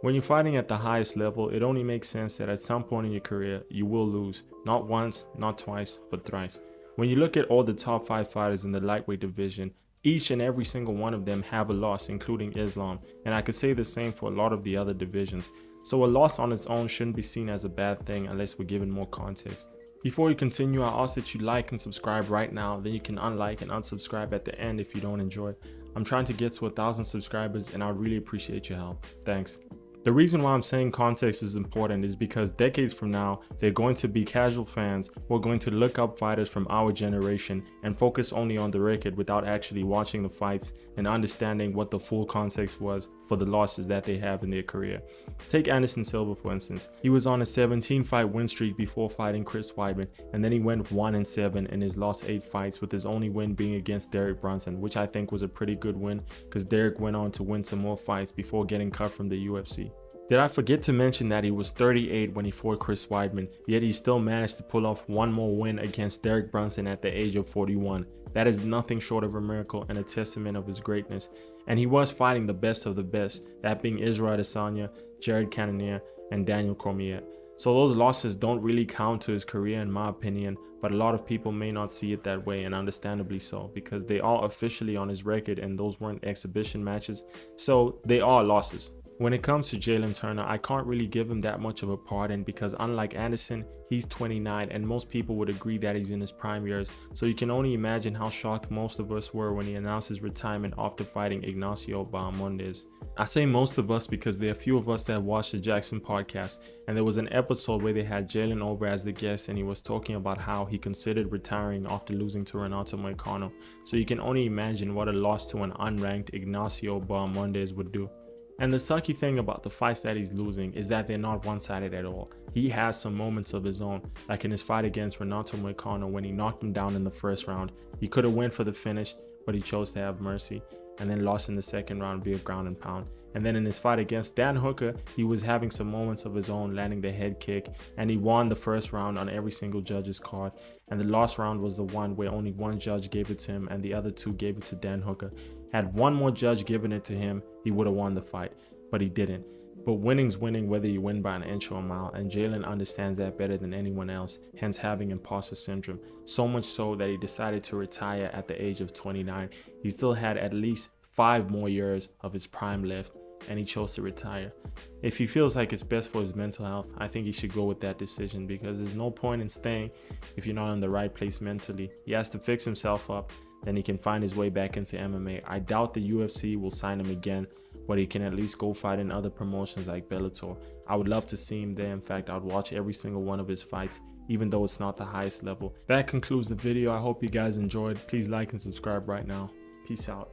When you're fighting at the highest level, it only makes sense that at some point in your career, you will lose. Not once, not twice, but thrice. When you look at all the top 5 fighters in the lightweight division, each and every single one of them have a loss, including Islam, and I could say the same for a lot of the other divisions. So a loss on its own shouldn't be seen as a bad thing unless we're given more context. Before we continue, I ask that you like and subscribe right now, then you can unlike and unsubscribe at the end if you don't enjoy. I'm trying to get to 1,000 subscribers and I really appreciate your help. Thanks. The reason why I'm saying context is important is because decades from now, they're going to be casual fans who are going to look up fighters from our generation and focus only on the record without actually watching the fights and understanding what the full context was for the losses that they have in their career. Take Anderson Silva for instance. He was on a 17 fight win streak before fighting Chris Weidman, and then he went 1-7 in his last 8 fights, with his only win being against Derek Brunson, which I think was a pretty good win because Derek went on to win some more fights before getting cut from the UFC. Did I forget to mention that he was 38 when he fought Chris Weidman, yet he still managed to pull off one more win against Derek Brunson at the age of 41. That is nothing short of a miracle and a testament of his greatness. And he was fighting the best of the best, that being Israel Adesanya, Jared Cannonier, and Daniel Cormier. So those losses don't really count to his career in my opinion, but a lot of people may not see it that way, and understandably so, because they are officially on his record and those weren't exhibition matches, so they are losses. When it comes to Jalin Turner, I can't really give him that much of a pardon because unlike Anderson, he's 29 and most people would agree that he's in his prime years, so you can only imagine how shocked most of us were when he announced his retirement after fighting Ignacio Bahamondes. I say most of us because there are a few of us that watched the Jackson podcast, and there was an episode where they had Jalin over as the guest and he was talking about how he considered retiring after losing to Renato Moicano, so you can only imagine what a loss to an unranked Ignacio Bahamondes would do. And the sucky thing about the fights that he's losing is that they're not one-sided at all. He has some moments of his own, like in his fight against Renato Moicano when he knocked him down in the first round. He could have went for the finish, but he chose to have mercy, and then lost in the second round via ground and pound. And then in his fight against Dan Hooker, he was having some moments of his own, landing the head kick, and he won the first round on every single judge's card. And the last round was the one where only one judge gave it to him and the other two gave it to Dan Hooker. Had one more judge given it to him, he would have won the fight, but he didn't. But winning's winning whether you win by an inch or a mile, and Jalin understands that better than anyone else, hence having imposter syndrome. So much so that he decided to retire at the age of 29. He still had at least 5 more years of his prime left, and he chose to retire. If he feels like it's best for his mental health, I think he should go with that decision, because there's no point in staying if you're not in the right place mentally. He has to fix himself up, then he can find his way back into MMA. I doubt the UFC will sign him again, but he can at least go fight in other promotions like Bellator. I would love to see him there. In fact, I'd watch every single one of his fights, even though it's not the highest level. That concludes the video. I hope you guys enjoyed. Please like and subscribe right now. Peace out.